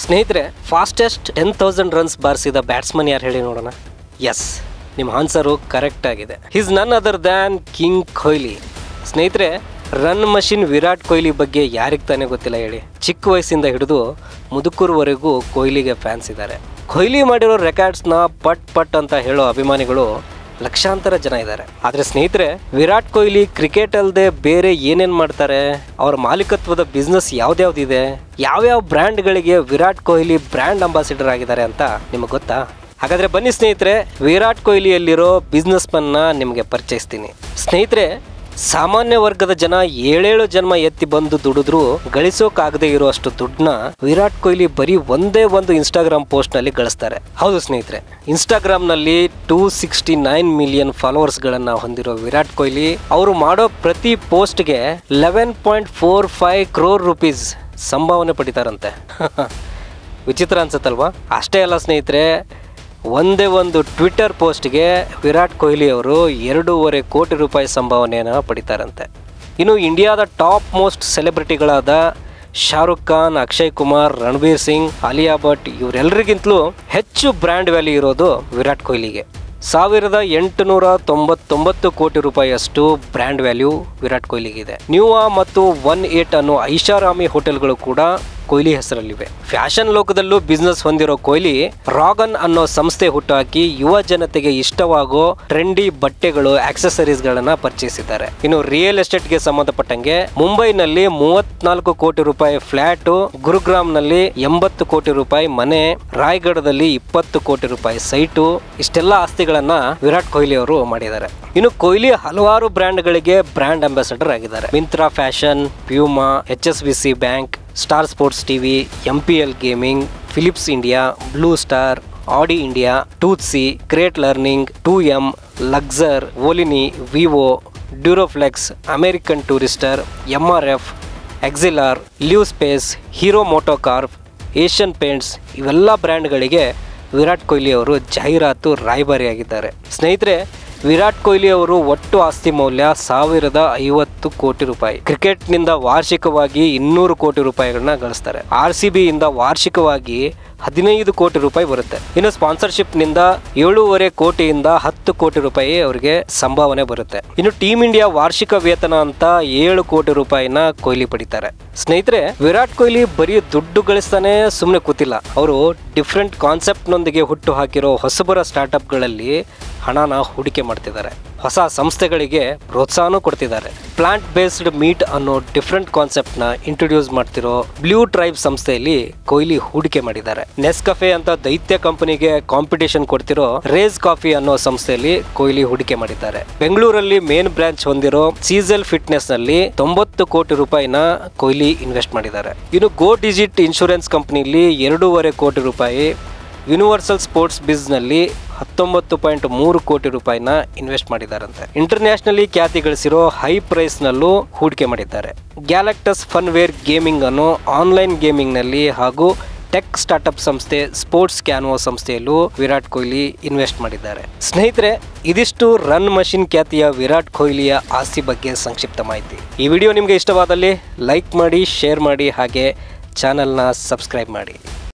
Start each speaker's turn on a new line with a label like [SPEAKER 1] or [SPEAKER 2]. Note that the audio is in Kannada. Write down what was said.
[SPEAKER 1] ಸ್ನೇಹಿತರೆ, ಫಾಸ್ಟೆಸ್ಟ್ 10,000 ರನ್ಸ್ ಬಾರಿಸಿದ ಬ್ಯಾಟ್ಸ್ಮನ್ ಯಾರು ಹೇಳಿ ನೋಡೋಣ. ಎಸ್, ನಿಮ್ಮ ಆನ್ಸರು ಕರೆಕ್ಟ್ ಆಗಿದೆ. ಈಸ್ ನನ್ ಅದರ್ ದ್ಯಾನ್ ಕಿಂಗ್ ಕೊಹ್ಲಿ. ಸ್ನೇಹಿತರೆ, ರನ್ ಮಷಿನ್ ವಿರಾಟ್ ಕೊಹ್ಲಿ ಬಗ್ಗೆ ಯಾರಿಗೆ ತಾನೇ ಗೊತ್ತಿಲ್ಲ ಹೇಳಿ. ಚಿಕ್ಕ ವಯಸ್ಸಿಂದ ಹಿಡಿದು ಮುದುಕೂರ್ವರೆಗೂ ಕೊಹ್ಲಿಗೆ ಫ್ಯಾನ್ಸ್ ಇದ್ದಾರೆ. ಕೊಹ್ಲಿ ಮಾಡಿರೋ ರೆಕಾರ್ಡ್ಸ್ನ ಪಟ್ ಅಂತ ಹೇಳೋ ಅಭಿಮಾನಿಗಳು ಲಕ್ಷಾಂತರ ಜನ ಇದ್ದಾರೆ. ಆದರೆ ಸ್ನೇಹಿತರೆ, ವಿರಾಟ್ ಕೊಹ್ಲಿ ಕ್ರಿಕೆಟ್ ಅಲ್ಲದೆ ಬೇರೆ ಏನೇನು ಮಾಡ್ತಾರೆ, ಅವರ ಮಾಲೀಕತ್ವದ ಬಿಸ್ನೆಸ್ ಯಾವ್ದ್ಯಾವ್ದಿದೆ, ಯಾವ್ಯಾವ ಬ್ರ್ಯಾಂಡ್ಗಳಿಗೆ ವಿರಾಟ್ ಕೊಹ್ಲಿ ಬ್ರ್ಯಾಂಡ್ ಅಂಬಾಸಿಡರ್ ಆಗಿದ್ದಾರೆ ಅಂತ ನಿಮಗೆ ಗೊತ್ತಾ? ಹಾಗಾದರೆ ಬನ್ನಿ ಸ್ನೇಹಿತರೆ, ವಿರಾಟ್ ಕೊಹ್ಲಿಯಲ್ಲಿರೋ ಬಿಸ್ನೆಸ್ ಮನ್ನ ನಿಮಗೆ ಪರಿಚಯಿಸ್ತೀನಿ. ಸ್ನೇಹಿತರೆ, ಸಾಮಾನ್ಯ ವರ್ಗದ ಜನ 7 ಜನ್ಮ ಎತ್ತಿ ಬಂದು ದುಡಿದ್ರು ಗಳಿಸೋಕಾಗದೇ ಇರುವಷ್ಟು ದುಡ್ಡನ್ನ ವಿರಾಟ್ ಕೊಹ್ಲಿ ಬರೀ ಒಂದೇ ಒಂದು ಇನ್ಸ್ಟಾಗ್ರಾಮ್ ಪೋಸ್ಟ್ ನಲ್ಲಿ ಗಳಿಸ್ತಾರೆ. ಹೌದು ಸ್ನೇಹಿತರೆ, ಇನ್ಸ್ಟಾಗ್ರಾಮ್ ನಲ್ಲಿ 269 ಮಿಲಿಯನ್ ಫಾಲೋವರ್ಸ್ ಗಳನ್ನ ಹೊಂದಿರೋ ವಿರಾಟ್ ಕೊಹ್ಲಿ ಅವರು ಮಾಡೋ ಪ್ರತಿ ಪೋಸ್ಟ್ಗೆ 11.45 crore rupees ಸಂಭಾವನೆ ಪಡಿತಾರಂತೆ. ವಿಚಿತ್ರ ಅನ್ಸುತ್ತಲ್ವಾ? ಅಷ್ಟೇ ಅಲ್ಲ ಸ್ನೇಹಿತರೆ, ಒಂದೇ ಒಂದು ಟ್ವಿಟರ್ ಪೋಸ್ಟ್ಗೆ ವಿರಾಟ್ ಕೊಹ್ಲಿ ಅವರು 2.5 ಕೋಟಿ ರೂಪಾಯಿ ಸಂಭಾವನೆಯನ್ನು ಪಡಿತಾರಂತೆ. ಇನ್ನು ಇಂಡಿಯಾದ ಟಾಪ್ ಮೋಸ್ಟ್ ಸೆಲೆಬ್ರಿಟಿಗಳಾದ ಶಾರುಖ್ ಖಾನ್, ಅಕ್ಷಯ್ ಕುಮಾರ್, ರಣಬೀರ್ ಸಿಂಗ್, ಆಲಿಯಾ ಭಟ್ ಇವರೆಲ್ಲರಿಗಿಂತಲೂ ಹೆಚ್ಚು ಬ್ರ್ಯಾಂಡ್ ವ್ಯಾಲ್ಯೂ ಇರೋದು ವಿರಾಟ್ ಕೊಹ್ಲಿಗೆ. 1899 ಕೋಟಿ ರೂಪಾಯಿಯಷ್ಟು ಬ್ರ್ಯಾಂಡ್ ವ್ಯಾಲ್ಯೂ ವಿರಾಟ್ ಕೊಹ್ಲಿಗಿದೆ. ನ್ಯೂವಾ ಮತ್ತು 18 ಅನ್ನೋ ಐಷಾರಾಮಿ ಹೋಟೆಲ್ಗಳು ಕೂಡ ಕೊಹ್ಲಿ ಹೆಸರಲ್ಲಿವೆ. ಫ್ಯಾಷನ್ ಲೋಕದಲ್ಲೂ ಬಿಸ್ನೆಸ್ ಹೊಂದಿರೋ ಕೊಹ್ಲಿ ರಾಗನ್ ಅನ್ನೋ ಸಂಸ್ಥೆ ಹುಟ್ಟುಹಾಕಿ ಯುವ ಜನತೆಗೆ ಇಷ್ಟವಾಗೋ ಟ್ರೆಂಡಿ ಬಟ್ಟೆಗಳು, ಆಕ್ಸೆಸರೀಸ್ ಗಳನ್ನ ಪರಿಚಯಿಸಿದ್ದಾರೆ. ಇನ್ನು ರಿಯಲ್ ಎಸ್ಟೇಟ್ಗೆ ಸಂಬಂಧಪಟ್ಟಂಗೆ ಮುಂಬೈನಲ್ಲಿ 34 ಕೋಟಿ ರೂಪಾಯಿ ಫ್ಲಾಟ್, ಗುರುಗ್ರಾಮ್ ನಲ್ಲಿ 80 ಕೋಟಿ ರೂಪಾಯಿ ಮನೆ, ರಾಯ್ಗಢದಲ್ಲಿ 20 ಕೋಟಿ ರೂಪಾಯಿ ಸೈಟು, ಇಷ್ಟೆಲ್ಲ ಆಸ್ತಿಗಳನ್ನ ವಿರಾಟ್ ಕೊಹ್ಲಿ ಅವರು ಮಾಡಿದ್ದಾರೆ. ಇನ್ನು ಕೊಹ್ಲಿ ಹಲವಾರು ಬ್ರ್ಯಾಂಡ್ಗಳಿಗೆ ಬ್ರ್ಯಾಂಡ್ ಅಂಬಾಸಿಡರ್ ಆಗಿದ್ದಾರೆ. Myntra fashion, Puma, HSBC bank, Star Sports TV, MPL gaming, Philips India, Blue Star, Audi India, Toothsi, Great Learning, 2M, Luxor, Volini, Vivo, Duroflex, American Tourister, MRF, Excilor, Livspace, Hero MotoCorp, Asian Paints ಇವೆಲ್ಲ ಬ್ರ್ಯಾಂಡ್ಗಳಿಗೆ ವಿರಾಟ್ ಕೊಹ್ಲಿ ಅವರು ಜಾಹೀರಾತು ರಾಯಭಾರಿಯಾಗಿದ್ದಾರೆ. ಸ್ನೇಹಿತರೆ, ವಿರಾಟ್ ಕೊಹ್ಲಿ ಅವರು ಒಟ್ಟು ಆಸ್ತಿ ಮೌಲ್ಯ 1050 ಕೋಟಿ ರೂಪಾಯಿ. ಕ್ರಿಕೆಟ್ನಿಂದ ವಾರ್ಷಿಕವಾಗಿ 200 ಕೋಟಿ ರೂಪಾಯಿಗಳನ್ನ ಗಳಿಸ್ತಾರೆ. RCB ಇಂದ ವಾರ್ಷಿಕವಾಗಿ 15 ಕೋಟಿ ರೂಪಾಯಿ ಬರುತ್ತೆ. ಇನ್ನು ಸ್ಪಾನ್ಸರ್ಶಿಪ್ನಿಂದ 7.5 ಕೋಟಿಯಿಂದ 10 ಕೋಟಿ ರೂಪಾಯಿ ಅವರಿಗೆ ಸಂಭಾವನೆ ಬರುತ್ತೆ. ಇನ್ನು ಟೀಮ್ ಇಂಡಿಯಾ ವಾರ್ಷಿಕ ವೇತನ ಅಂತ 7 ಕೋಟಿ ರೂಪಾಯಿನ ಕೊಹ್ಲಿ ಪಡಿತಾರೆ. ಸ್ನೇಹಿತರೆ, ವಿರಾಟ್ ಕೊಹ್ಲಿ ಬರೀ ದುಡ್ಡು ಗಳಿಸ್ತಾನೆ ಸುಮ್ಮನೆ ಕೂತಿಲ್ಲ. ಅವರು ಡಿಫ್ರೆಂಟ್ ಕಾನ್ಸೆಪ್ಟ್ ನೊಂದಿಗೆ ಹುಟ್ಟು ಹಾಕಿರೋ ಹೊಸಬರ ಸ್ಟಾರ್ಟ್ಅಪ್ಗಳಲ್ಲಿ ಹಣನ ಹೂಡಿಕೆ ಮಾಡ್ತಿದ್ದಾರೆ. ಹೊಸ ಸಂಸ್ಥೆಗಳಿಗೆ ಪ್ರೋತ್ಸಾಹನೂ ಕೊಡ್ತಿದ್ದಾರೆ. ಪ್ಲಾಂಟ್ ಬೇಸ್ಡ್ ಮೀಟ್ ಅನ್ನೋ ಡಿಫ್ರೆಂಟ್ ಕಾನ್ಸೆಪ್ಟ್ ನ ಇಂಟ್ರೊಡ್ಯೂಸ್ ಮಾಡ್ತಿರೋ ಬ್ಲೂ ಟ್ರೈಬ್ ಸಂಸ್ಥೆಯಲ್ಲಿ ಕೊಹ್ಲಿ ಹೂಡಿಕೆ ಮಾಡಿದ್ದಾರೆ. ನೆಸ್ಕಫೆ ಅಂತ ದೈತ್ಯ ಕಂಪನಿಗೆ ಕಾಂಪಿಟೇಷನ್ ಕೊಡ್ತಿರೋ ರೇಸ್ ಕಾಫಿ ಅನ್ನೋ ಸಂಸ್ಥೆಯಲ್ಲಿ ಕೊಹ್ಲಿ ಹೂಡಿಕೆ ಮಾಡಿದ್ದಾರೆ. ಬೆಂಗಳೂರಲ್ಲಿ ಮೇನ್ ಬ್ರಾಂಚ್ ಹೊಂದಿರೋ ಸೀಸಲ್ ಫಿಟ್ನೆಸ್ ನಲ್ಲಿ 90 ಕೋಟಿ ರೂಪಾಯಿನ ಕೊಹ್ಲಿ ಇನ್ವೆಸ್ಟ್ ಮಾಡಿದ್ದಾರೆ. ಇನ್ನು ಗೋ ಡಿಜಿಟ್ ಇನ್ಶೂರೆನ್ಸ್ ಕಂಪನಿಯಲ್ಲಿ 2.5 ಕೋಟಿ ರೂಪಾಯಿ, ಯೂನಿವರ್ಸಲ್ ಸ್ಪೋರ್ಟ್ಸ್ ಬಿಸ್ ನಲ್ಲಿ 19.3 ಕೋಟಿ ರೂಪಾಯಿನ ಇನ್ವೆಸ್ಟ್ ಮಾಡಿದ್ದಾರಂತೆ. ಇಂಟರ್ನ್ಯಾಷನಲಿ ಖ್ಯಾತಿ ಗಳಿಸಿರೋ ಹೈ ಪ್ರೈಸ್ ನಲ್ಲೂ ಹೂಡಿಕೆ ಮಾಡಿದ್ದಾರೆ. ಗ್ಯಾಲಕ್ಟಸ್ ಫನ್ವೇರ್ ಗೇಮಿಂಗ್ ಅನ್ನೋ ಆನ್ಲೈನ್ ಗೇಮಿಂಗ್ ನಲ್ಲಿ ಹಾಗೂ ಟೆಕ್ ಸ್ಟಾರ್ಟ್ಅಪ್ ಸಂಸ್ಥೆ ಸ್ಪೋರ್ಟ್ಸ್ ಕ್ಯಾನ್ವೋ ಸಂಸ್ಥೆಯಲ್ಲೂ ವಿರಾಟ್ ಕೊಹ್ಲಿ ಇನ್ವೆಸ್ಟ್ ಮಾಡಿದ್ದಾರೆ. ಸ್ನೇಹಿತರೆ, ಇದಿಷ್ಟು ರನ್ ಮಷಿನ್ ಖ್ಯಾತಿಯ ವಿರಾಟ್ ಕೊಹ್ಲಿಯ ಆಸ್ತಿ ಬಗ್ಗೆ ಸಂಕ್ಷಿಪ್ತ ಮಾಹಿತಿ. ಈ ವಿಡಿಯೋ ನಿಮಗೆ ಇಷ್ಟವಾದಲ್ಲಿ ಲೈಕ್ ಮಾಡಿ, ಶೇರ್ ಮಾಡಿ, ಹಾಗೆ ಚಾನೆಲ್ನ ಸಬ್ಸ್ಕ್ರೈಬ್ ಮಾಡಿ.